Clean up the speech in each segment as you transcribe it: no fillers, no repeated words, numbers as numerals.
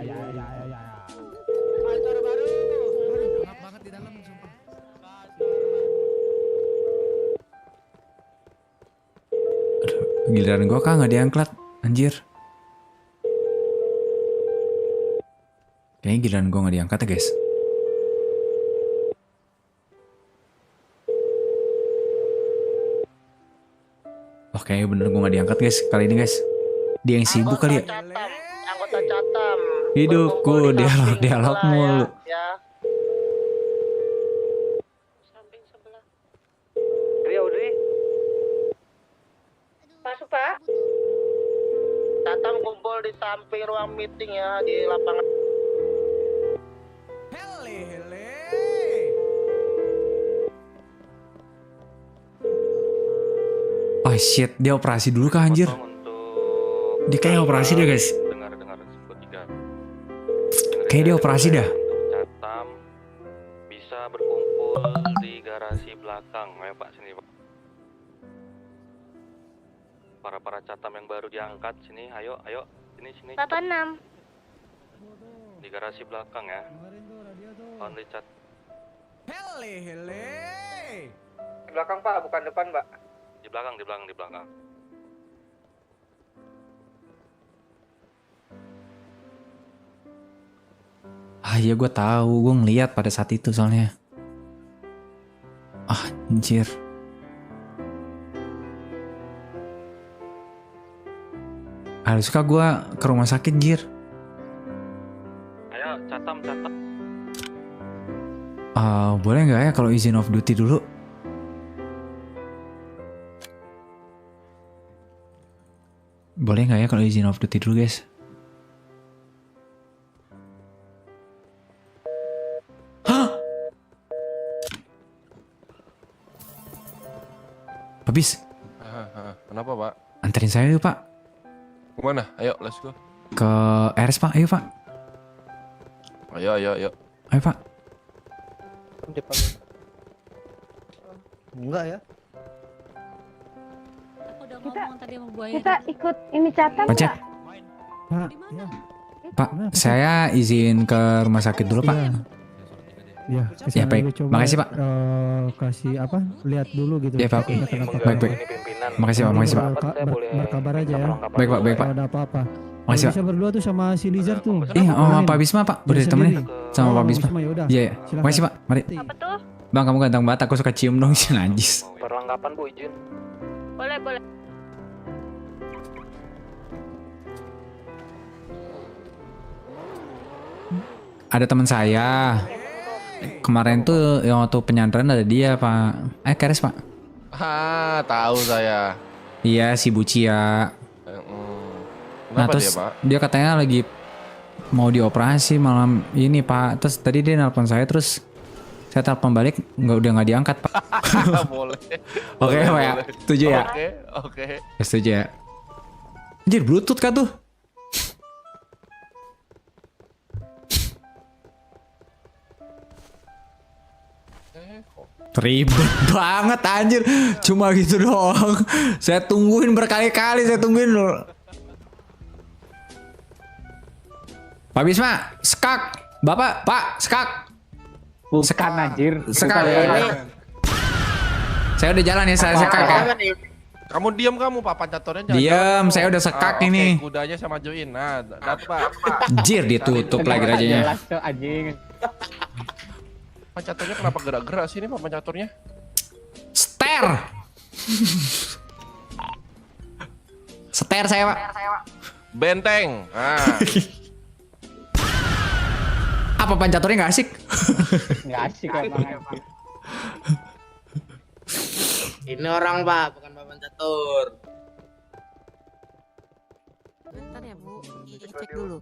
Ya. Kantor baru. Hangat banget di dalam sumpah. Giliran gua nggak diangkat, anjir. Kayaknya giliran gua nggak diangkat ya guys. Oh kayaknya bener gua nggak diangkat guys kali ini guys. Dia yang sibuk kali ya. Anggota Catam. Hidupku dialog mulu. Ya. Samping sebelah. Udri. Masuk, Pak. Catam kumpul di samping ruang meeting ya di lapangan. Hele. Oh shit, dia operasi dulu kah anjir? Dia kayak operasi deh guys. Dengar sebut tiga. Kayak dia operasi dah. Catam bisa berkumpul di garasi belakang. Ayo Pak sini Pak. Para catam yang baru diangkat sini, ayo sini. Papa 6. Di garasi belakang ya. Only cat. Hele. Di belakang, Pak, bukan depan, Pak. Di belakang. Ah iya gue tahu, gue ngeliat pada saat itu soalnya. Ah anjir. Haruskah gue ke rumah sakit jir? Ayo catam. Boleh nggak ya kalau izin off duty dulu? Boleh nggak ya kalau izin off duty dulu guys? Hah? Habis? Kenapa Pak? Anterin saya yuk Pak. Kemana? Ayo, let's go. Ke RS Pak, ayo Pak. Ayo. Ayo Pak. Depan. Enggak ya? Udah ngomong tadi sama buaya. Kita ikut ini Catam Pacet. nggak? Pak, Pak, saya izin ke rumah sakit dulu Pak. ya, Ya, baik. Makasih, Pak. Kasih apa? Lihat dulu gitu. Ya Pak. Kita kenapa- Baik. Makasih Pak, makasih Pak. Berkabar aja ya. Baik Pak. Kalau ada apa-apa. Makasih Pak. Bisa berdua tuh sama si Lizard tuh. Iya, Pak Bisma Pak. Udah ditemenin sama Pak Bisma. Ya udah. Iya. Silakan. Makasih Pak. Mari. Apa tuh? Bang, kamu ganteng banget. Aku suka cium dong si najis. Perlengkapan, Bu, izin. Boleh. Ada teman saya. Kemarin tuh yang waktu penyandaran ada dia Pak. Keres Pak. Tahu saya. Iya si Bucia. Nah Kenapa terus dia Pak? dia katanya lagi mau dioperasi malam ini Pak. Terus tadi dia nelpon saya terus saya telepon balik udah nggak diangkat Pak. Boleh. Oke Pak ya. Setuju ya? Oke. Setuju ya. Anjir Bluetooth kah tuh? Ribet banget anjir. Cuma gitu doang. Saya tungguin berkali-kali, saya tungguin loh. Pak Bisma, skak. Bapak, Pak, skak. Bukan anjir. Skak. Saya udah jalan ya, saya skak ya. Kamu diam Pak pancatornya jangan. Diam, saya udah sekak ini. Kudanya sama join. Nah, dapat. Anjir ditutup lagi rajanya. Jelas tuh anjing. Pancatornya kenapa gerak-gerak sih ini Pak pancatornya? Seter saya Pak. Benteng. Nah. Apa pancatornya nggak asik? Nggak asik emang. Ini orang, Pak, bukan Bapak Catur. Bentar ya Bu, cek dulu.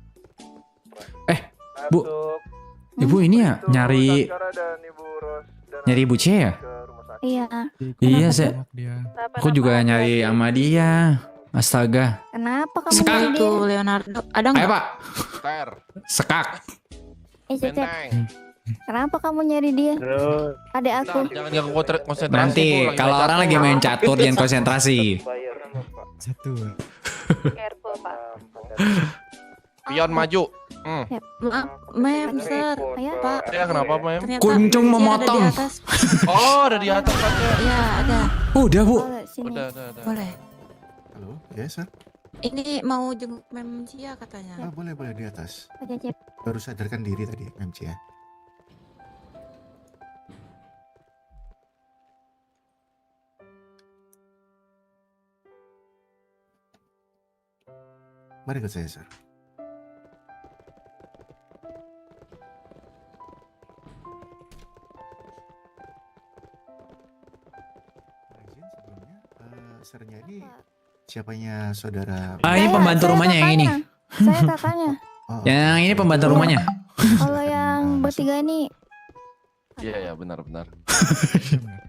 Bu. Ibu ini ya nyari Ibu C ya? Iya. Iya saya. Dia. Aku juga nyari sama dia. Astaga. Kenapa kamu Sekak. nyari dia? Tuh Leonardo, ada Ayo nggak? Pak. Ter. Sekak. Cecep, Benteng. kenapa kamu nyari dia? Terus Adek aku. Jangan ganggu konsentrasi. Nanti Bu, kalau orang lagi main catur jangan konsentrasi. Satu. Careful Pak. Pion maju. Maaf, mem, sir. Ayo. Pak, Ya kenapa mem? ternyata Kuncung polisi ada memotong. di atas. Oh ada di atas kaca. Ya, ada. Udah bu. Boleh, sini. Udah. Boleh. Halo, ya sir. Ini mau jenguk Mem Cia katanya. Boleh di atas. Pak Cecep. Baru sadarkan diri tadi, MC ya. Mari ikut saya, sir. Izin sebelumnya, sernya ini siapanya saudara? Ah, ini pembantu rumahnya yang ini. Saya kakaknya. Oh, Yang ini pembantu rumahnya. Kalau yang bertiga ini Iya benar. kondisinya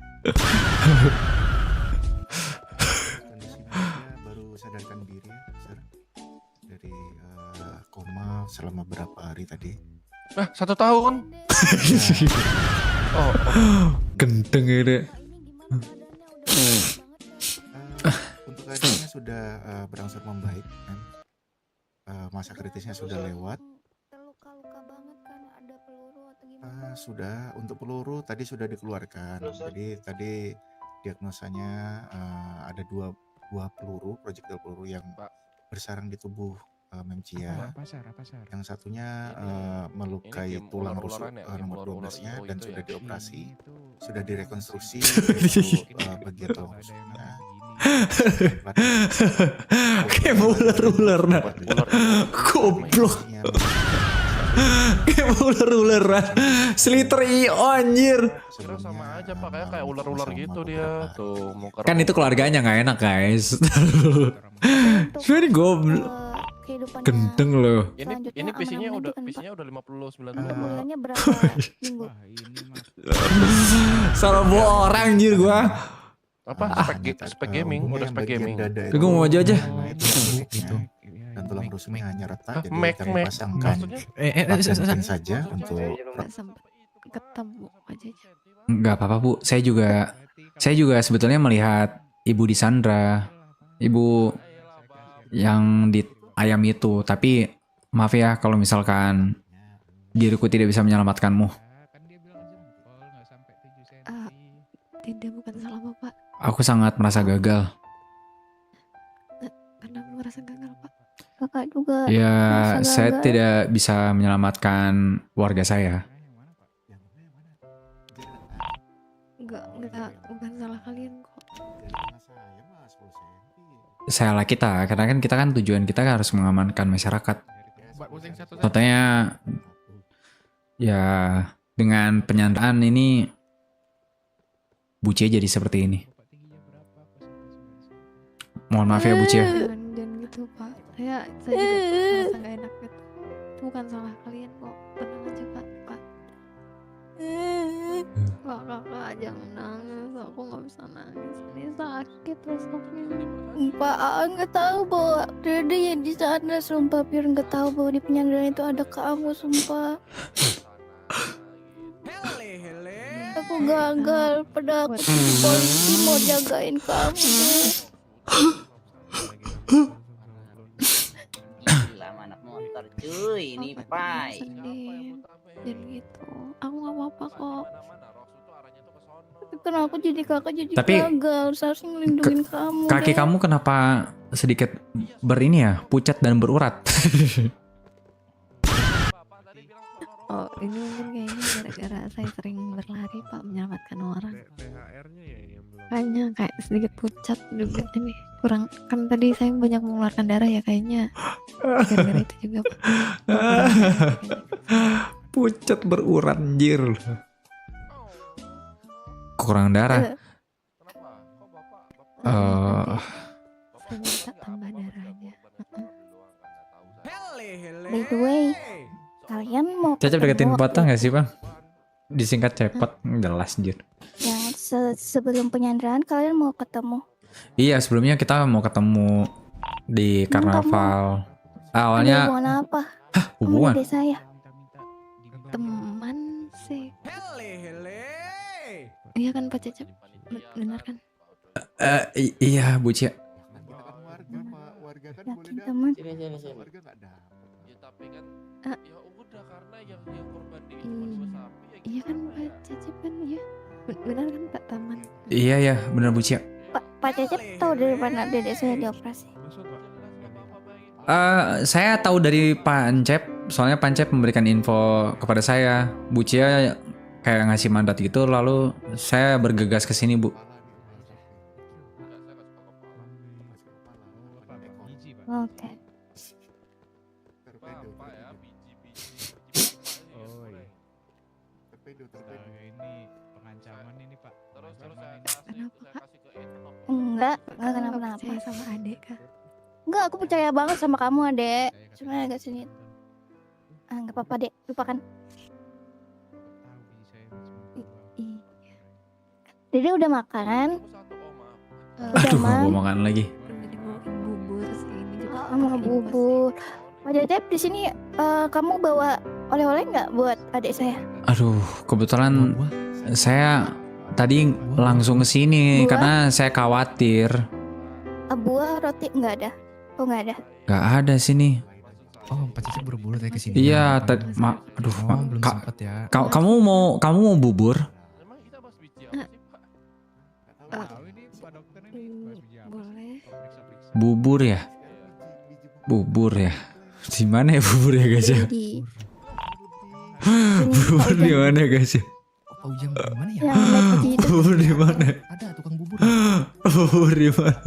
dia baru sadarkan diri, ya, sir. Dari koma selama berapa hari tadi? 1 tahun. Oh. Gendeng ini. Untuk keadaannya sudah berangsur membaik, kan? Masa kritisnya sudah lewat. terluka-luka banget kan, ada peluru atau gimana? Sudah, untuk peluru tadi sudah dikeluarkan. Jadi tadi diagnosanya ada 2 buah peluru, projektil peluru yang bersarang di tubuh Memcia. Apa sar? Yang satunya melukai game tulang ular-ularan rusuk ya, game nomor ular-ular 12-nya Iwo dan itu sudah ya. dioperasi, sudah direkonstruksi yaitu bagian tulang rusuknya. Kayak ular-ular nah. Goblok. Kayak ular-ular nah. Sliter IO anjir. Kira sama aja pak, kayak ular-ular gitu dia. Tuh muka. Kan itu keluarganya nggak enak guys. Ini goblok. Kehidupannya Gendeng loh. Ini PC-nya aman-aman udah aja kan, PC-nya udah 59 bulannya berapa minggu? Salah bawa orang anjir gua. Apa? Spek gaming, udah spek gaming. Gue mau maju aja. Dan tulang rusuknya hanya retak, jadi Mac. kami pasangkan mungkin saja untuk Nggak sempat ketemu aja. Nggak apa-apa bu. Saya juga sebetulnya melihat Ibu di Sandra, Ibu yang di ayam itu. Tapi maaf ya kalau misalkan diriku tidak bisa menyelamatkanmu. Tidak, bukan salah Bapak. Aku sangat merasa gagal. Karena aku merasa gagal, Pak. Kakak juga. Ya, merasa saya gagal. tidak bisa menyelamatkan warga saya. Enggak, bukan salah kalian kok. Salah kita, karena kan kita kan tujuan kita harus mengamankan masyarakat. Contohnya, ya dengan penyanderaan ini, Buce jadi seperti ini. Mohon maaf ya Buce. Jangan gitu, Pak. Saya juga merasa nggak enak gitu. Itu bukan salah kalian kok. Tenang aja, Pak. Pak, kakak jangan nangis. Aku nggak bisa nangis. Ini sakit rasanya. Pak, nggak tahu bahwa Dede yang di sana, sumpah biar nggak tahu bahwa di penyanderaan itu ada kamu, sumpah. Aku gagal, pada aku polisi mau jagain kamu. Gila anak motor cuy, ini pai. Dan gitu. Aku nggak apa-apa kok. Kan aku jadi kakak jadi Tapi, gagal, seharusnya ngelindungin kamu. Kaki Dek. kamu kenapa sedikit berini ya, pucat dan berurat? Oh, ini mungkin kayaknya gara-gara saya sering berlari, Pak, menyelamatkan orang. Kayaknya kayak sedikit pucat juga ini. Kurang, kan tadi saya banyak mengeluarkan darah ya kayaknya. Gara-gara itu juga, Pak. Pucat berurat anjir. Kurang darah. Saya minta tambah darahnya. By the way, kalian mau Cecep deketin ketemu patah waktu nggak sih bang? Disingkat cepet, jelas anjir. yang sebelum penyanderaan kalian mau ketemu? Iya sebelumnya kita mau ketemu di karnaval. Ada Awalnya hubungan apa? hubungan. Sama dede saya. Teman sih. Iya kan Pak Cecep? Benar kan? Iya Bu Cia. Warga kan boleh Yakin datang. teman? Sini. Warga nggak dapat. sapi kan. Ah. Ya udah karena yang korban di Hmm. cuma 2 sapi ya. Iya kan Pak Cecep kan ya. Benar kan Pak Taman? Iya ya, benar Bu Cia. Pak Cecep tahu dari mana dedek saya dioperasi? Saya tahu dari Pak Ancep, soalnya Pak Ancep memberikan info kepada saya. Bu Cia kayak ngasih mandat gitu, lalu saya bergegas ke sini, Bu. Oke. Torpedo, Apa ya Oh iya. torpedo, Ini pengancaman ini Pak. Terus saya Kenapa, kasih Kak? Etno. Enggak Nggak kenapa-napa. percaya sama adik Kak. Enggak, aku percaya banget sama kamu, Adek. Cuma agak sulit. Ah, enggak apa-apa, Dek. Lupakan. Ih. Dede udah makan? Udah, Aduh, Mam. mau makan lagi. Udah dibawain bubur sih ini juga. Oh, mau bubur. Pak Cecep di sini kamu bawa oleh-oleh nggak buat adik saya? Aduh, kebetulan saya tadi langsung ke sini Buah? karena saya khawatir. Buah, roti nggak ada? Oh nggak ada. Gak ada sini. Oh, Pak Cecep buru-buru tadi kesini. Iya, aduh, Oh, belum sempet ya. kamu mau bubur? Emang kita bahas biji apa sih, Pak? Tahu ini Pak Dokter ini bahas biji apa sih? Boleh. Periksa-periksa. Bubur ya? Bubur ya? Di mana ya bubur ya guys ya? Di Bubur di mana guys ya? Oh, Pak Ujang di mana ya? yang naik haji itu. Bubur di mana? Ada tukang bubur. Bubur di mana?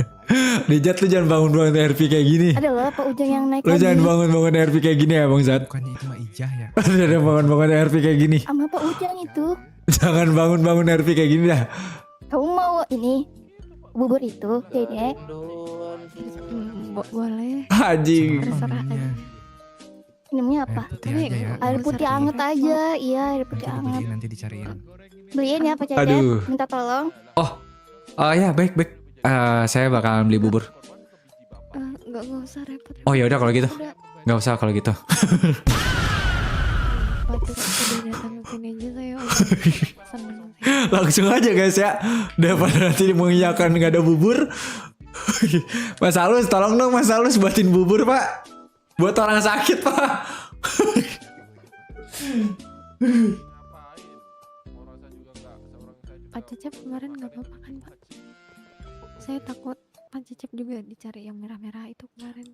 Dijat, lu jangan bangun-bangun RP kayak gini. Ada loh Pak Ujang yang naik Lu haji. jangan bangun-bangun RP kayak gini ya Bang Zat. Bukannya itu mah Ijah ya? Ada bangun-bangun RP kayak gini. Sama Pak Ujang itu. Jangan bangun-bangun RP kayak gini dah. Kamu mau ini bubur itu, Dedek? Boleh. Haji. Terserah aja. Minumnya apa? Air putih aja ya. Air putih anget aja. Iya, air putih Nanti anget. dibeliin, nanti dicariin. Beliin ya Pak Cecep. Aduh. Minta tolong. Oh ya, baik. Saya bakalan beli bubur. Nggak usah repot. Oh ya udah kalau gitu. Udah. Nggak usah kalau gitu. Pak Cecep udah datang ke sini aja saya udah seneng sih. Langsung aja guys ya. Daripada nanti mengiyakan nggak ada bubur. Mas Alus, tolong dong Mas Alus buatin bubur Pak. Buat orang sakit Pak. Pak Cecep kemarin nggak apa-apa kan Pak? Saya takut Pak Cecep juga dicari yang merah-merah itu kemarin.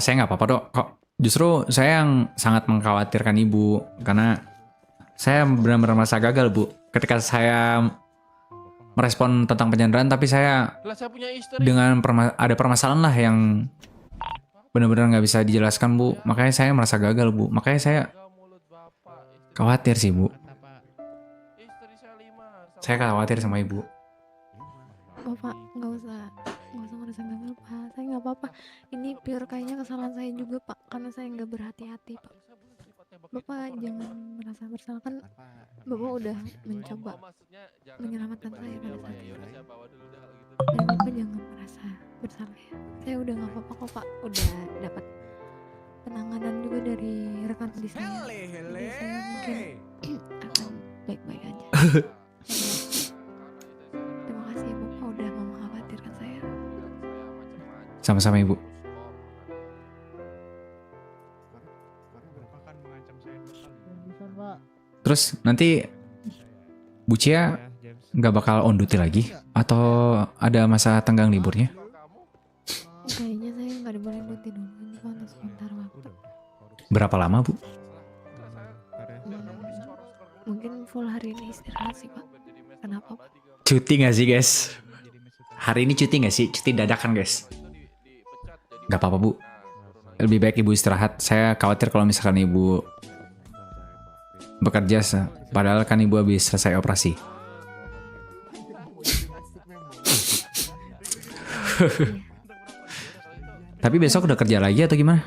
Saya nggak apa-apa dok. Kok justru saya yang sangat mengkhawatirkan ibu karena saya benar-benar merasa gagal bu. Ketika saya merespon tentang penyanderaan, tapi saya Lah saya punya istri. dengan ada permasalahan lah yang benar-benar nggak bisa dijelaskan bu. Makanya saya merasa gagal bu. Makanya saya khawatir sih bu. Istri saya 5. Saya khawatir sama ibu. Bapak nggak usah merasa gagal Pak. Saya nggak apa-apa. Ini pure kayaknya kesalahan saya juga Pak, karena saya nggak berhati-hati Pak. Bapak jangan merasa bersalah, kan Bapak udah mencoba menyelamatkan saya pada saat itu. Dan Bapak jangan merasa bersalah ya. Saya udah nggak apa-apa kok Pak. Udah dapat penanganan juga dari rekan di saya. Jadi saya mungkin akan baik-baik aja. Terima kasih ya Bapak udah mau mengkhawatirkan saya. Sama-sama ibu. Terus nanti Bu Cia nggak bakal on duty lagi atau ada masa tenggang liburnya? Kayaknya saya nggak dibolehin duty dulu ini Pak, untuk sementara waktu. Berapa lama Bu? Mungkin full hari ini istirahat sih Pak. Kenapa Pak? Cuti nggak sih guys? Hari ini cuti nggak sih? Cuti dadakan guys? Nggak apa-apa Bu. Lebih baik ibu istirahat. Saya khawatir kalau misalkan ibu bekerja, padahal kan ibu habis selesai operasi. Tapi besok udah kerja lagi atau gimana?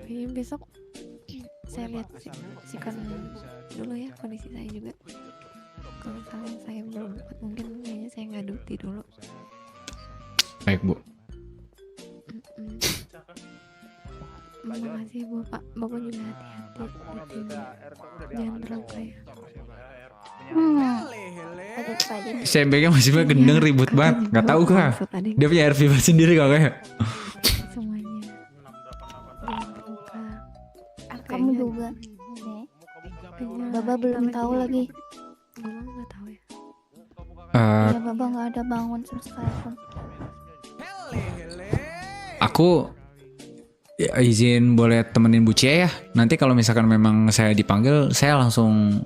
Kayaknya besok saya lihat sikan dulu ya kondisi saya juga. Kalau misalnya saya belum kuat mungkin kayaknya saya nggak duty dulu. Baik Bu. Terima kasih Bapak. Bapak juga hati-hati. Jangan terluka ya. CMB-nya masih banyak gendeng ribut banget. Nggak tahu kah? Dia punya RV sendiri kok kayak. Semuanya. Baba belum tahu lagi. Gue nggak tahu ya. Iya, Baba nggak ada bangun sama sekali pun. Aku ya, izin boleh temenin Bu Cia ya. Nanti kalau misalkan memang saya dipanggil, saya langsung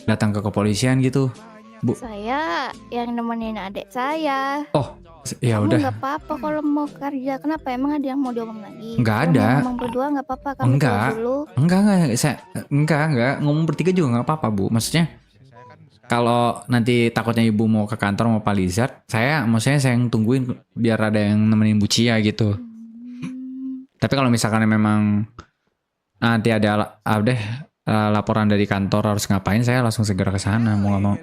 datang ke kepolisian gitu, Bu. Saya yang nemenin adik saya. Oh, ya Kamu udah. nggak apa-apa kalau mau kerja. Kenapa? Emang ada yang mau diomong lagi? Nggak Kalau ada. mau ngomong berdua nggak apa-apa. Kamu Enggak. keluar dulu. Enggak, ngomong bertiga juga nggak apa-apa, Bu. Maksudnya kalau nanti takutnya Ibu mau ke kantor mau Pak Lizard, maksudnya saya yang tungguin biar ada yang nemenin Bu Cia gitu. Tapi kalau misalkan memang nanti ada laporan dari kantor harus ngapain, saya langsung segera ke sana mau nggak mau.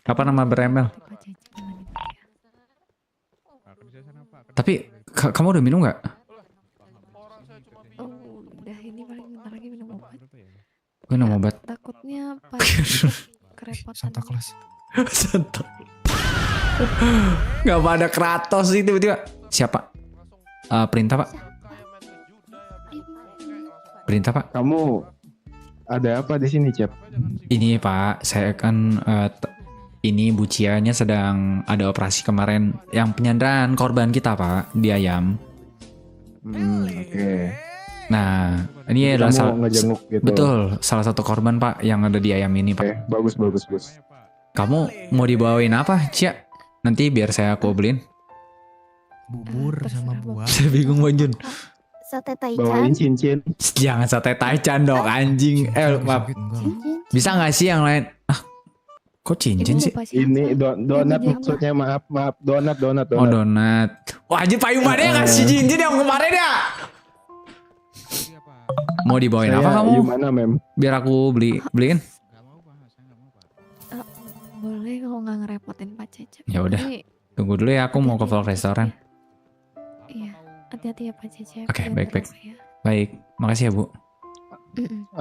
Apa nama beremel? Tapi kamu udah minum nggak? Oh, udah ini paling bentar lagi minum obat. Gue minum obat. Takutnya pas kerepotan. Santa Claus. Santa. Gak pada Kratos sih tiba-tiba. Siapa? Perintah Pak. Perintah Pak. Kamu ada apa di sini, Cep? Ini Pak, saya kan ini Bu Cia-nya sedang ada operasi kemarin yang penyanderaan korban kita Pak di Ayam. Oke. Nah, ini adalah Kamu ngejenguk gitu. betul salah satu korban Pak yang ada di Ayam ini Pak. Oke, bagus, Bos. Kamu mau dibawain apa, Cia? Nanti biar saya aku beliin. Bubur sama buah. Saya bingung Bang Jun. Sate Bawain taichan. cincin. Jangan sate taichan dong anjing. Maaf. Cincin. Bisa nggak sih yang lain? Kok cincin sih? Ini donat maksudnya, maaf, donat. Oh donat. Wah anjir payung mana yang ngasih cincin yang kemarin ya? Mau dibawain apa kamu? Gimana, Mem? Biar aku beliin. Boleh kalau nggak ngerepotin Pak Cecep. Ya udah. Tapi, Tunggu dulu ya, aku mau ke vlog restoran. iya, hati-hati ya Pak Cecep. Oke, Jangan baik-baik. terluka ya. Baik, makasih ya Bu.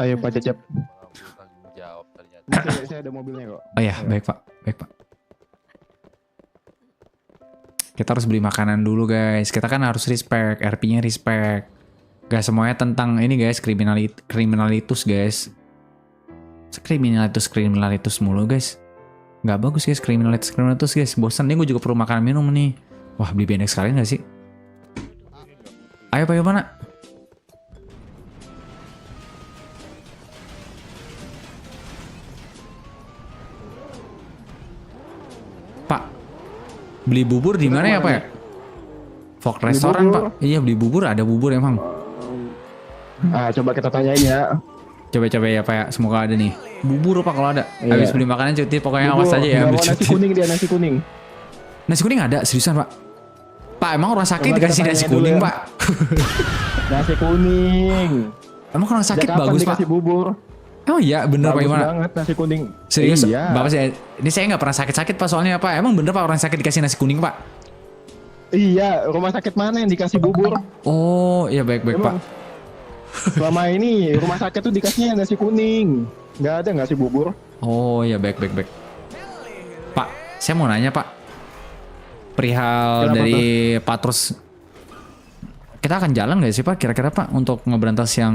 Ayo, Pak Cecep. Jawab ternyata. Saya ada mobilnya kok. Oh ya, baik Pak. Kita harus beli makanan dulu guys. Kita kan harus respect, RP-nya respect. Gak semuanya tentang ini guys, kriminalitas guys. Kriminalitas mulu guys. Gak bagus guys, kriminalitas guys. Bosan nih, gue juga perlu makan minum nih. Wah, beli banyak sekali gak sih? Ayo Pak, mana? Pak, beli bubur di mana ya Pak ya? Vlog restoran bubur? Pak. Iya beli bubur, ada bubur emang. Coba kita tanyain ya. Coba ya Pak ya, semoga ada nih. Bubur Pak kalau ada. Iya. Habis beli makanan cuti, pokoknya awas Bubur, aja ya. nggak Ambil mau nasi cuti. kuning dia, nasi kuning. Nasi kuning ada, seriusan Pak? Pak emang orang sakit Coba dikasih kita nasi tanya dulu kuning ya. Pak? Nasi kuning. Emang orang sakit Sejak kapan bagus Pak? dikasih bubur? Oh iya bener Pak Bagus gimana? banget nasi kuning. Serius? Iya. Bapak saya, ini saya nggak pernah sakit-sakit Pak soalnya Pak. Emang bener Pak orang sakit dikasih nasi kuning Pak? Iya, rumah sakit mana yang dikasih bubur? Oh iya baik-baik Pak. Emang selama ini rumah sakit tuh dikasihnya nasi kuning. Nggak ada ngasih bubur. Oh iya baik. Pak, saya mau nanya Pak. Perihal Kenapa dari Patrus. Kita akan jalan nggak sih Pak kira-kira Pak untuk ngeberantas yang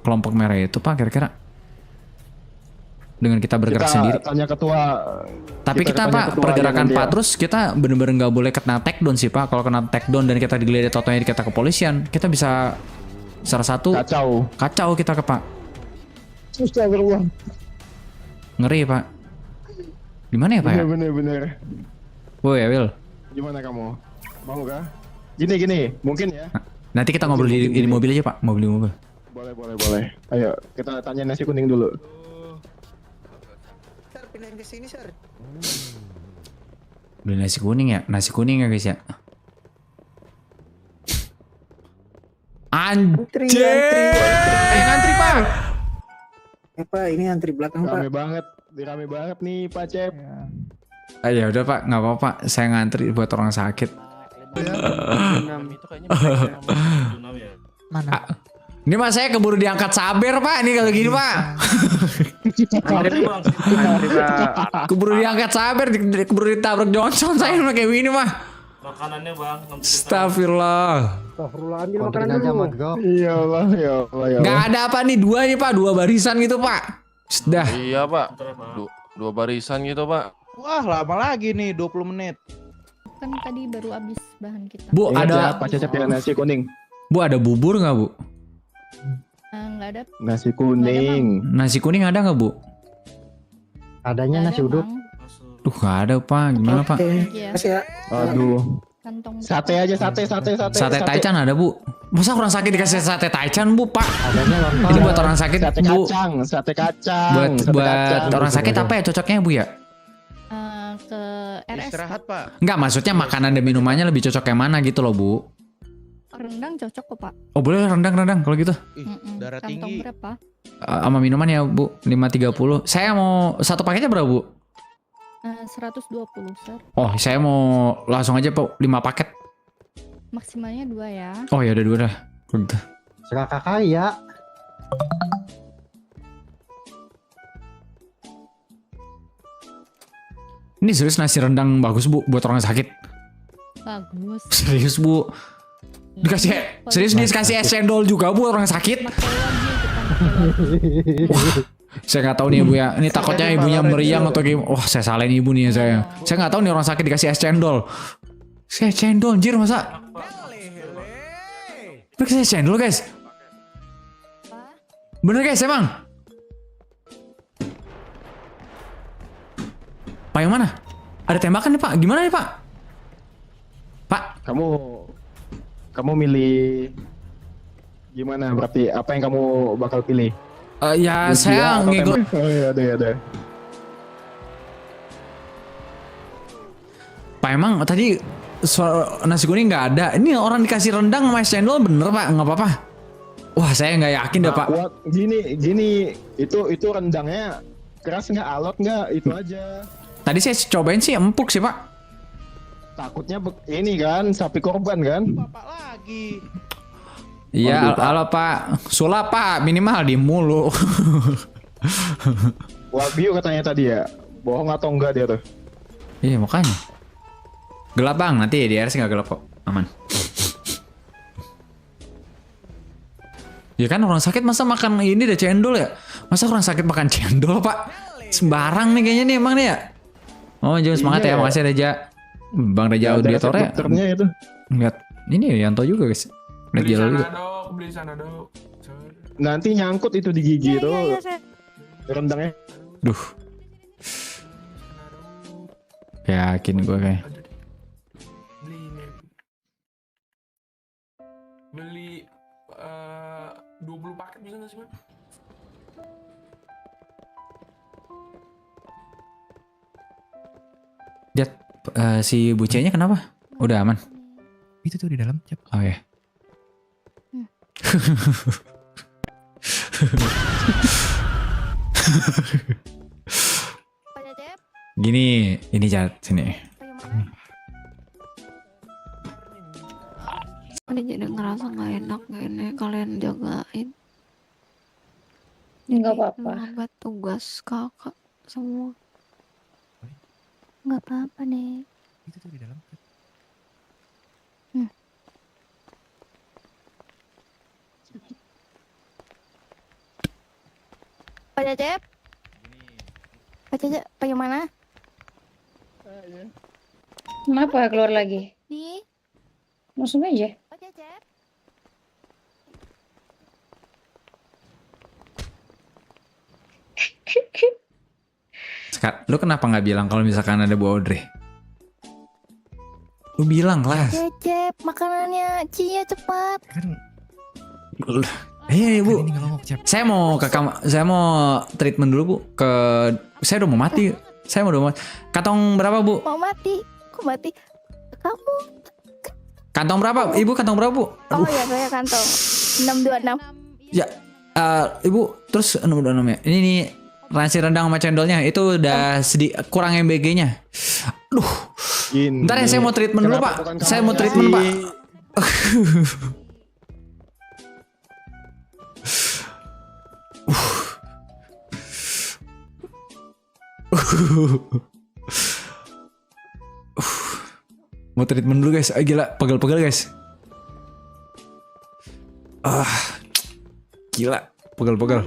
kelompok merah itu Pak kira-kira? Dengan kita bergerak Kita sendiri. tanya ketua. Tapi kita tanya Pak ketua pergerakan aja nanti ya. Patrus kita bener-bener nggak boleh kena take down sih Pak. Kalau kena take down dan kita digeledah totonya kita kepolisian, kita bisa salah satu kacau kita ke Pak. Astagfirullah. Ngeri Pak. Di mana ya Pak ya? Bener. Woi ya Will. Gimana kamu? Mau kah? Gini, mungkin ya. Nanti kita ngobrol di mobil aja Pak. Mau beli mobil. Boleh. Ayo, kita tanya nasi kuning dulu. Sir, pindahin ke sini, Sir. Beli nasi kuning ya? Nasi kuning ya guys ya? Anjir! Antri, Pak. Pak, ini antri belakang, Pak. Rame banget nih Pak Cep. Ya udah Pak, nggak apa-apa. Saya ngantri buat orang sakit. Mana? Ini Mas saya keburu diangkat saber Pak. Ini kalau gini Pak. Keburu diangkat saber, keburu ditabrak Johnson saya kayak gini mah. Makanannya bang. Astagfirullah. Astagfirullahaladzim, makanan dulu. Ya Allah, ya Allah, ya Nggak Allah. ada apa nih, dua nih Pak, dua barisan gitu Pak. Sudah. Iya pak, dua barisan gitu pak. Wah, lama lagi nih 20 menit. Kan tadi baru habis bahan kita. Bu, Ingat ya, ada Pak Cecep ya, nasi kuning. Bu, ada bubur nggak Bu? Nggak ada. Nasi kuning. Nasi kuning ada nggak Bu? Adanya nasi uduk. Duh, nggak ada Pak. Gimana Pak? Iya. Aduh. Kantong. Sate aja, sate. Sate Taichan ada Bu? Masa orang sakit dikasih sate Taichan Bu Pak? Adanya lontong. Ini buat orang sakit Sate Bu. kacang, sate kacang. Buat sate kacang. orang sakit apa ya cocoknya Bu ya? Ke RS. Istirahat pak. Enggak, maksudnya makanan dan minumannya lebih cocok yang mana gitu loh Bu. Rendang cocok kok pak. Oh boleh rendang kalau gitu. Ih, Mm-mm. darah Kantong tinggi. berapa? Sama minuman ya Bu, 530. Saya mau satu paketnya berapa Bu? 120 sir. Oh saya mau langsung aja Pak, 5 paket. Maksimalnya 2 ya. Oh ya udah 2 dah. Kalau gitu. Suka kakak ya. Ini serius nasi rendang bagus Bu buat orang sakit. Bagus. Serius Bu. Dikasih serius dikasih es cendol juga Bu orang sakit. Pakai lagi kita pakai lagi. Saya nggak tahu nih Bu ya. Ini takutnya ibunya meriang atau gimana. Wah saya salahin ibu nih saya. Saya nggak tahu nih orang sakit dikasih es cendol. Es cendol anjir masa? Dikasih es cendol guys. Bener guys emang? Pak yang mana? Ada tembakan nih Pak. Gimana nih Pak? Pak. Kamu milih gimana? Berarti apa yang kamu bakal pilih? Ya Lucia saya atau ngikut. tembak? Oh iya, ada. Pak emang tadi nasi kuning nggak ada. Ini orang dikasih rendang sama es cendol bener Pak? Nggak apa-apa. Wah saya nggak yakin dah Pak. Kuat. Gini, itu rendangnya keras nggak, alot nggak, itu aja. Tadi saya cobain sih empuk sih Pak. Takutnya ini kan sapi korban kan? Bapak lagi. Iya, Waduh, Pak. halo Pak. Sulap Pak, minimal di mulu. Wagyu katanya tadi ya. Bohong atau enggak dia tuh? Iya makanya. Gelap Bang, nanti di RS nggak gelap kok. Aman. Ya kan orang sakit masa makan ini deh cendol ya? Masa orang sakit makan cendol Pak? Sembarang nih kayaknya nih emang nih ya. Oh jauh semangat Iya. ya, makasih Reja. Bang Reja Ada auditornya. dokternya itu. Lihat, ini Yanto juga guys. Lihat jalan juga. Beli sana dok. Nanti nyangkut itu di gigi itu. Rendangnya. Duh. Yakin gue kayak. Beli 20 paket bisa nggak sih Bang? Lihat si bucenya kenapa? Udah aman. Itu tuh di dalam, Cep. Oh ya. Pak Cecep, Gini, ini Cat sini. bagaimana? Ini jadi ngerasa nggak enak gini kalian jagain. Nggak Jadi apa-apa. menghambat tugas kakak semua. Nggak apa-apa nih. Itu tuh di dalam, Cep. Pak Cecep. Pak Cecep, bagaimana? Kenapa keluar lagi? Di Langsung aja. Pak Cecep. Lu kenapa nggak bilang kalau misalkan ada Bu Audrey? Lu bilang lah. Cecep, makanannya Cia cepat. Kan Bu. ini ngelongok, Cep. Saya mau ke saya mau treatment dulu Bu. Saya udah mau mati. Saya udah mau. Kantong berapa Bu? Mau mati. Kok mati? Kamu. Kantong berapa? Ibu kantong berapa Bu? Oh ya, saya kantong 626. Ya, Ibu terus 626 ya. Ini nih nasi rendang sama cendolnya itu udah kurang MBG-nya. Aduh. Gini. Ntar ya saya mau treatment dulu Kenapa Pak. bukan Saya kamu mau aja treatment sih? Pak. Mau treatment dulu guys. Gila, pegel-pegel guys. Gila, pegel-pegel.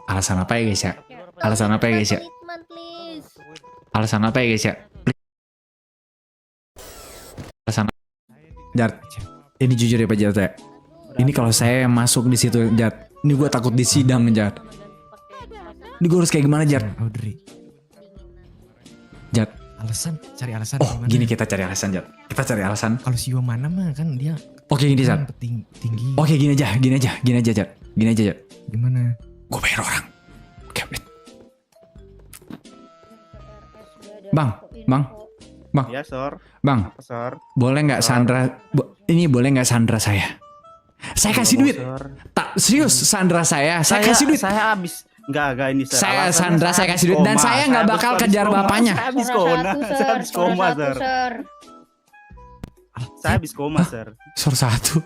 Alasan apa ya guys ya? Alasan apa ya guys ya? Alasan apa ya guys ya? Alasan Jart, ini jujur ya Pak Jart ya. Ini kalau saya masuk di situ Jart, ini gue takut disidang Jart. Ini gue harus kayak gimana Jart? Audrey. Jart. Alasan, cari alasan. Oh, gini kita cari alasan Jart. Kita cari alasan. Kalau si mana mah kan dia. Oke gini Jart. Tinggi. Oke gini aja Jart. Gini aja Jart. Gimana? Gue bayar orang. Oke, wait. Bang. Ya, Sor. Bang. Sor. Boleh nggak Sandra? Ini boleh nggak Sandra saya? Saya kasih duit. Tak serius Sandra saya kasih duit. Saya habis. Enggak ini Sir. Saya Sandra saya kasih duit dan saya nggak bakal kejar bapaknya. Saya habis koma, Sir. Saya habis koma, Sir. Sor 1.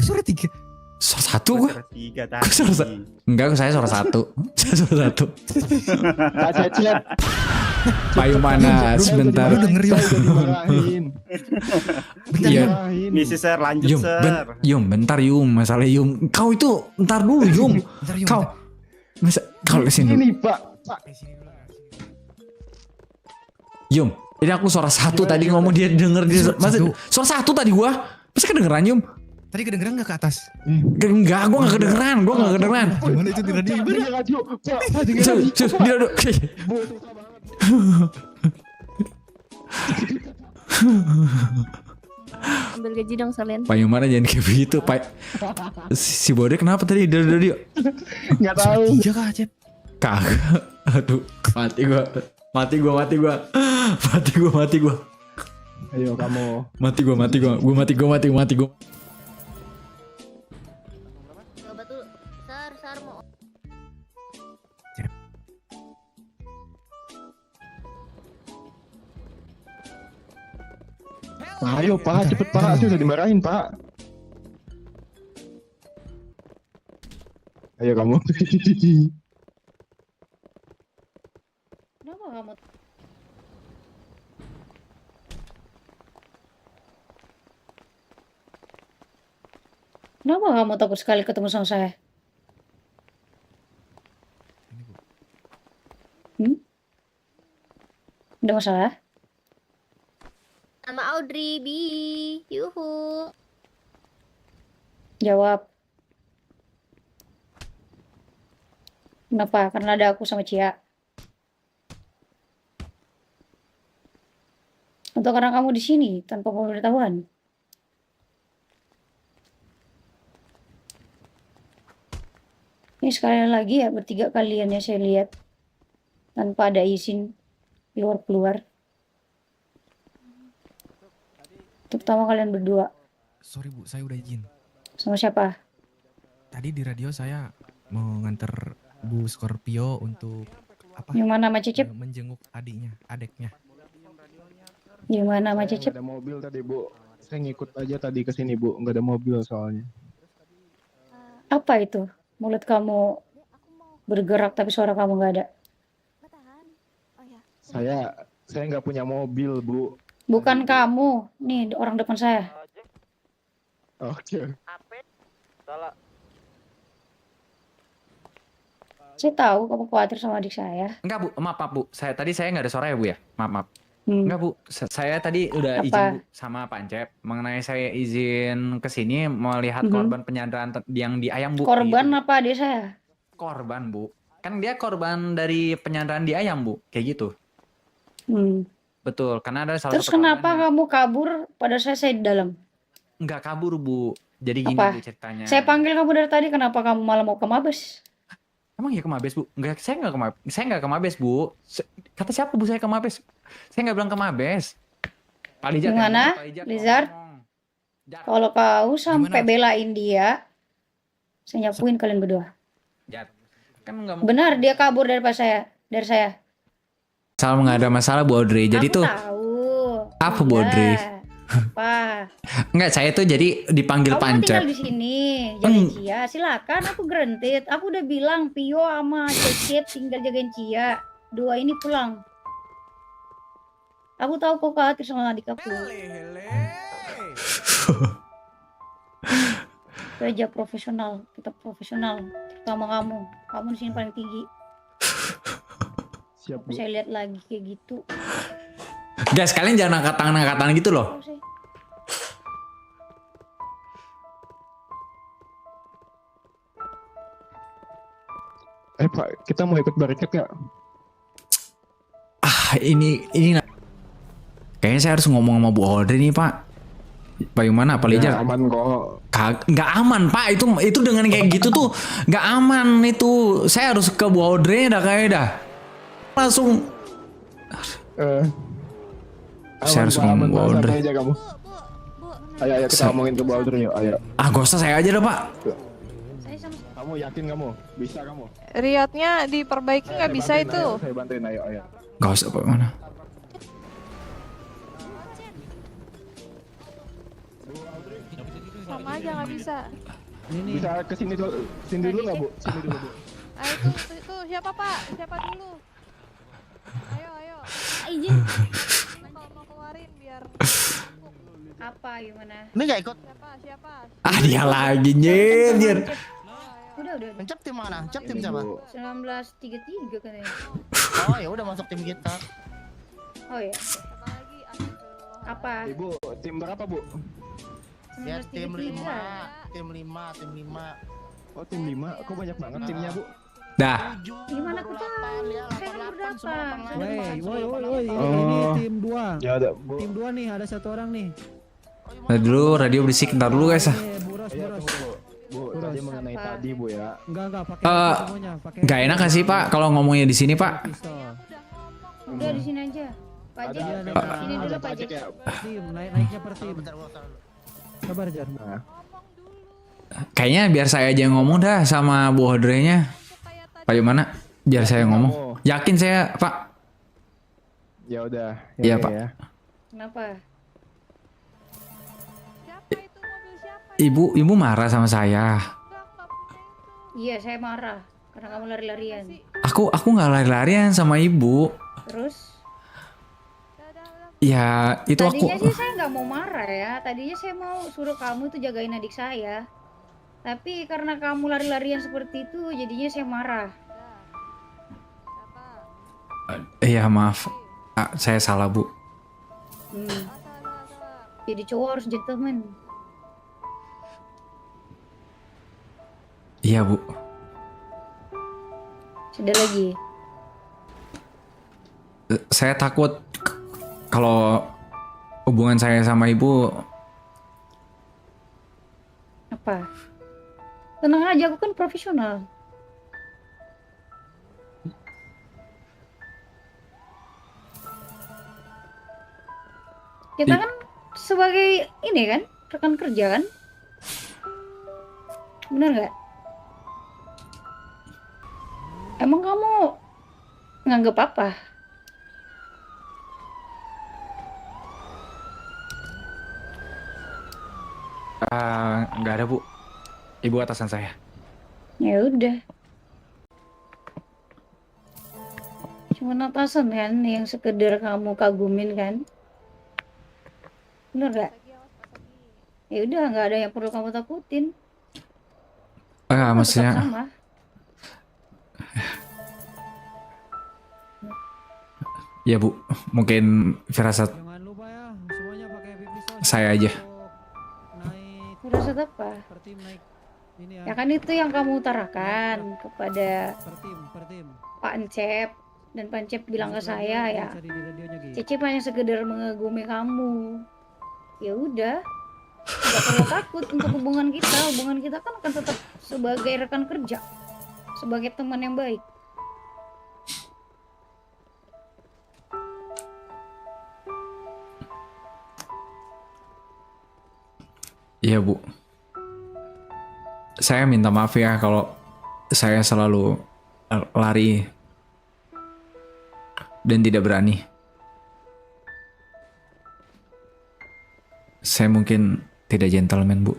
Sor 3. Sor 1 gue. Sor 3 tadi. Enggak, saya sor 1. Saya sor 1. Kak Cecep. Payu mana sebentar. Denger yuk. Iya. Misi Sir lanjut Yum, Sir. bentar Yum, masalah Yum. Kau itu ntar dulu Yum. Kau kalau sini Ini Pak. Yum, ini aku suara 1 tadi ngomong dia denger dia suara 1 tadi gua. Masa kedengeran Yum? Tadi kedengeran gak ke atas? Enggak, gua gak kedengeran. Gimana itu di radio? Di radio. Ambil gaji dong kalian. Payu mana jangan kayak begitu, Pak. Si Bode kenapa tadi dari radio? Enggak tahu. Iya Kak Cep. Kagak. Aduh, mati gua. Ayo kamu. Mati gua. Betul. Sar mau. Ayo Pak, cepet Pak, saya udah dimarahin Pak. Ayo kamu. Kenapa kamu? Kenapa kamu takut sekali ketemu sama saya? Ada masalah? Nama Audrey Bi. Yuhu. Jawab. Kenapa? Karena ada aku sama Cia. Atau karena kamu di sini tanpa pemberitahuan? Ini sekali lagi ya bertiga kalian ya saya lihat tanpa ada izin keluar. Terutama kalian berdua. Sorry Bu, saya udah izin. Sama siapa? Tadi di radio saya mau nganter Bu Scorpio untuk apa? Yang mana sama Cecep? Menjenguk adeknya. Yang mana sama Cecep? Ada mobil tadi Bu. Saya ngikut aja tadi ke sini Bu, nggak ada mobil soalnya. Apa itu? Mulut kamu bergerak tapi suara kamu nggak ada. Saya nggak punya mobil Bu. Bukan kamu, nih orang depan saya. Oke. Salah. Saya tahu kamu khawatir sama adik saya. Enggak Bu, maaf Bu. Tadi saya nggak ada suara ya Bu ya? Maaf. Enggak Bu, saya tadi udah Apa? izin Bu sama Pak Encep mengenai saya izin ke sini melihat korban penyanderaan yang di Ayam Bu. Korban gitu. apa adik saya? Korban Bu. Kan dia korban dari penyanderaan di Ayam Bu, kayak gitu. Betul, karena ada salah Terus satu kenapa korban kamu kabur pada saya di dalam? Enggak kabur Bu. Jadi gini Apa? Bu ceritanya. Saya panggil kamu dari tadi, kenapa kamu malah mau ke Mabes? Emang ya ke Mabes Bu? Enggak, saya nggak ke Mabes Bu. Kata siapa Bu saya ke Mabes? Saya nggak bilang ke Mabes. Pak Lijat. Gimana, Lizard? Kalau kau sampai belain dia, saya nyapuin kalian berdua. Jat. Kan nggak mau. Benar, dia kabur dari saya. Salah nggak ada masalah Bu Audrey. Jadi Aku tuh tahu. apa Bu Iya. Audrey? Apa? Enggak, saya tuh jadi dipanggil Kamu Pancep. tinggal di sini. jagain Cia, silakan aku granted. Aku udah bilang Pio sama Cecep tinggal jagain Cia. Dua ini pulang. Aku tahu kok khawatir sama adik aku. Itu aja profesional, kita profesional. Terutama kamu. Kamu di sini paling tinggi. Siap, Aku saya lihat lagi kayak gitu. Guys, kalian jangan angkat tangan gitu loh. Tahu sih. Pak, kita mau ikut barikat nggak? Ini kayaknya saya harus ngomong sama Bu Audrey nih, Pak. Bagaimana, Pak Lejar? Aman kok. Nggak aman, Pak. Itu dengan kayak gitu tuh nggak aman itu. Saya harus ke Bu Audrey langsung. Saya harus ngomong Bu Audrey. Aja kamu. Ayo kita ngomongin ke Bu Audrey yuk. Ayo. Gak usah, saya aja dah, Pak. Kamu yakin kamu? Bisa kamu? Riotnya diperbaiki nggak bisa bantuin, itu. Ayo, saya bantuin, ayo. Gak usah, Pak. Mana? Sama aja nggak bisa. Bisa kesini dulu, nggak Bu? Sini dulu, Bu. Ayo itu siapa Pak? Siapa dulu? Ayo. Izin. Kalau mau keluarin biar. Apa gimana? Ini nggak ikut. Siapa? Dia lagi nyindir. Udah. Mencap tim mana? Mencap tim siapa? 1933 katanya. Oh ya udah masuk tim kita. Oh ya. Apa? Ibu, tim berapa, Bu? Ya tim 5. 1933. Tim 5. Oh, tim 5. Kok banyak banget timnya, Bu? Dah. Gimana aku tahu? Saya nomor berapa? Woi, ini tim 2. Ya ada, Bu. Tim 2 nih, ada satu orang nih. Nah, dulu radio berisik, ntar dulu guys. Buros. Bu, tadi mengenai tadi, Bu ya. Enggak, pakai semuanya, pakai. Nggak enak kan sih, Pak, kalau ngomongnya di sini, Pak? Udah di sini aja. Pak Jack, sini dulu Pak Jack. Tim, naiknya per tim. Sabar, Jar. Kayaknya biar saya aja yang ngomong dah sama Bu Audrey-nya. Pak gimana? Biar saya ngomong. Yakin saya, Pak. Ya udah. Iya, Pak. Ya. Kenapa? Ibu marah sama saya. Iya, saya marah karena kamu lari-larian. Aku nggak lari-larian sama ibu. Terus? Ya, itu Tadinya aku. sih saya nggak mau marah ya. Tadinya saya mau suruh kamu itu jagain adik saya. Tapi karena kamu lari-larian seperti itu, jadinya saya marah. Iya, maaf. Saya salah, Bu. Jadi cowok harus gentleman. Iya, Bu. Sudah lagi. Saya takut kalau hubungan saya sama ibu. Apa? Tenang aja, aku kan profesional. Kita kan sebagai ini kan, rekan kerja kan? Bener nggak? Emang kamu nganggep apa? Nggak ada, Bu. Ibu atasan saya. Ya udah. Cuma atasan kan yang sekedar kamu kagumin kan? Bener nggak? Ya udah, nggak ada yang perlu kamu takutin. Kamu Maksudnya. tetap sama. Ya, Bu. Mungkin firasat Jangan lupa ya, semuanya pakai pipi saus. saya aja. Naik Firasat apa? per tim, naik ini Ya kan itu yang kamu utarakan kepada per tim. Pak Encep. Dan Pak Encep bilang ke saya ya, Bisa di radionya, Gi. Cecep hanya sekedar mengagumi kamu. Ya udah, nggak perlu takut untuk hubungan kita. Hubungan kita kan akan tetap sebagai rekan kerja, sebagai teman yang baik. Iya, Bu. Saya minta maaf ya kalau saya selalu lari dan tidak berani. Saya mungkin tidak gentleman, Bu.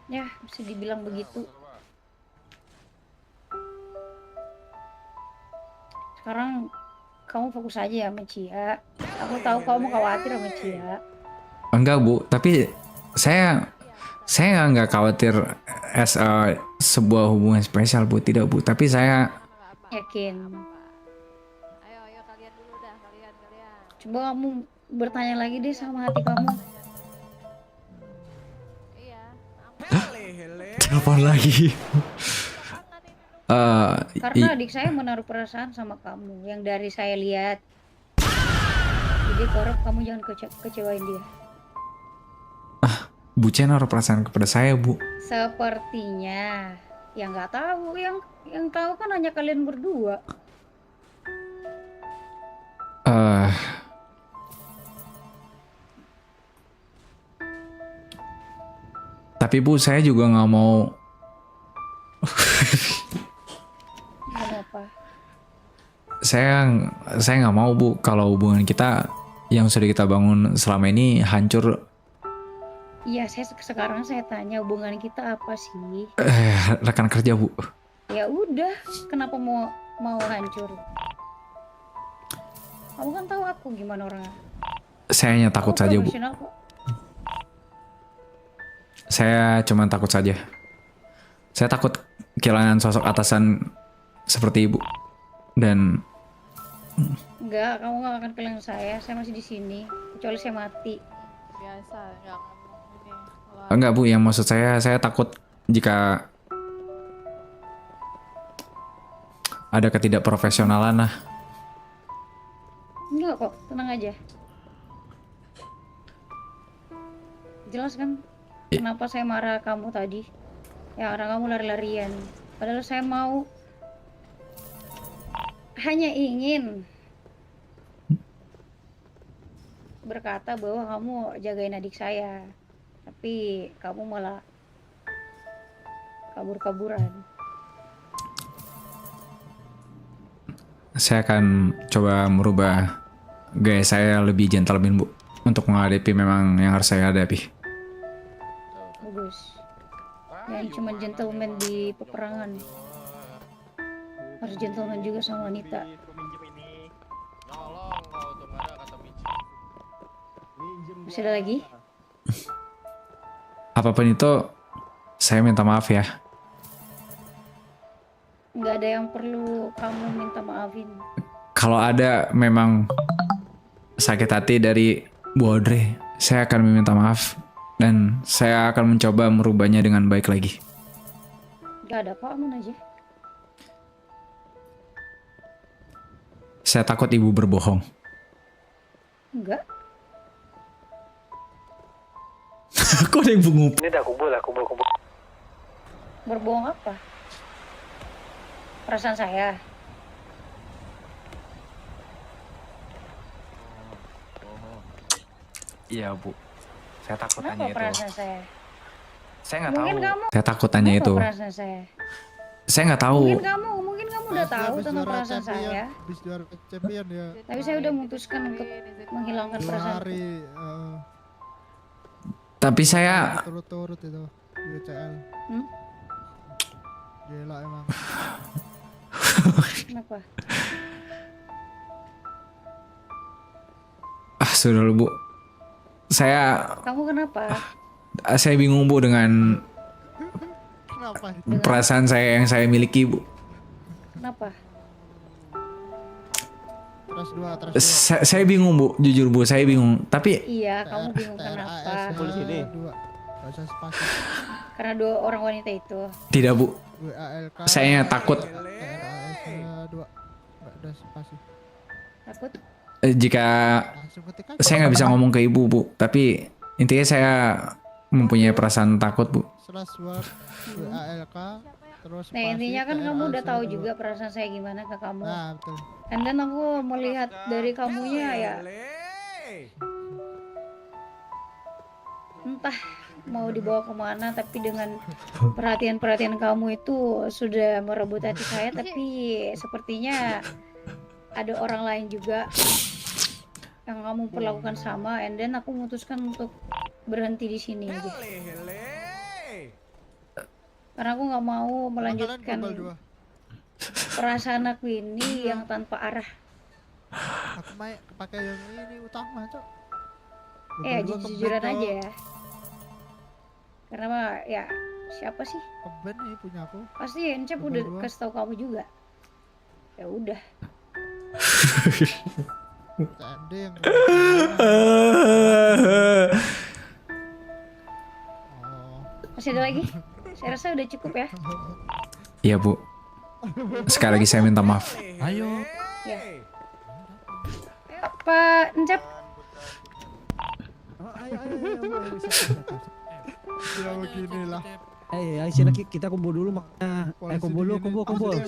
Ya, bisa dibilang begitu. Sekarang kamu fokus aja ya sama Cia. Aku tahu kamu khawatir sama Cia. Enggak Bu, tapi saya nggak khawatir sebuah hubungan spesial Bu, tidak Bu. Tapi saya Yakin. Coba kamu bertanya lagi deh sama hati kamu. telepon lagi. Karena adik saya menaruh perasaan sama kamu yang dari saya lihat. Jadi korup kamu jangan kecewain dia. Bu Cia naruh perasaan kepada saya Bu. Sepertinya. Ya nggak tahu, yang tahu kan hanya kalian berdua. Tapi Bu, saya juga nggak mau. Kenapa? Saya nggak mau Bu kalau hubungan kita yang sudah kita bangun selama ini hancur. Iya, sekarang saya tanya hubungan kita apa sih? Rekan kerja Bu. Ya udah, kenapa mau hancur? Kamu kan tahu aku gimana orangnya. Saya hanya takut Aku saja Bu. profesional kok. Saya cuma takut saja. Saya takut kehilangan sosok atasan seperti Ibu. Dan Enggak, kamu gak akan kehilangan saya. Saya masih di sini, kecuali saya mati. Biasa, nggak ngomong ini. enggak Bu, yang maksud saya takut jika ada ketidakprofesionalan lah. Enggak kok, tenang aja. Jelas kan kenapa saya marah kamu tadi? Ya, orang kamu lari-larian. Padahal saya hanya ingin berkata bahwa kamu jagain adik saya. Tapi kamu malah kabur-kaburan. Saya akan coba merubah gaya saya lebih gentleman Bu, untuk menghadapi memang yang harus saya hadapi. Bagus. Yang cuma gentleman di peperangan. Harus gentleman juga sama wanita. Masih ada lagi? Apapun itu, saya minta maaf ya. Nggak ada yang perlu kamu minta maafin. Kalau ada memang sakit hati dari Bu Audrey, saya akan meminta maaf. Dan saya akan mencoba merubahnya dengan baik lagi. Nggak ada kok, aman aja. Saya takut Ibu berbohong. Enggak. Kok ada yang bengong? Ini udah kumpul. Berbohong apa? Perasaan saya. Iya Bu, saya takut Kenapa tanya itu. perasaan saya? Saya nggak tahu. Mungkin kamu. Saya takut tanya Kenapa itu. perasaan saya? Saya nggak tahu. Mungkin kamu udah tahu tentang perasaan saya. Habis juara champion ya. Tapi saya udah memutuskan untuk menghilangkan 2 perasaan. hari Tapi saya turut-turut itu di UCL. Gila emang. Kenapa? sudah Bu. Kamu kenapa? Saya bingung Bu dengan Kenapa? perasaan saya yang saya miliki Bu. Kenapa? Terus 2. Saya bingung Bu, jujur Bu, saya bingung. Tapi Iya, kamu bingung kenapa? sini. 2. Bahasa spasi. Karena 2 orang wanita itu. tidak Bu, WALK. saya takut TRAS 2. Enggak ada spasi. Takut? jika Langsung ketik aja. saya nggak bisa ngomong ke Ibu Bu. Tapi intinya saya mempunyai perasaan takut Bu. /word WALK terus Nah, intinya kan kamu udah tahu juga perasaan saya gimana ke kamu. Nah, betul. And then aku melihat dari kamunya ya, entah mau dibawa kemana, tapi dengan perhatian-perhatian kamu itu sudah merebut hati saya. Tapi sepertinya ada orang lain juga yang kamu perlakukan sama. And then aku memutuskan untuk berhenti di sini aja. Karena aku nggak mau melanjutkan perasaan aku ini yang tanpa arah. Aku pakai yang ini utama, Cok. Jujur-jujuran aja ya. Karena mah ya siapa sih? Keben nih punya aku. Pasti Encep udah kasih tahu kamu juga. Ya udah. Cande yang Masih ada lagi? Saya rasa udah cukup ya. Iya Bu. Sekali lagi saya minta maaf. Ayo. Ya. Pak Encep. ya beginilah. Sini kita kumpul dulu makanya. Kumpul.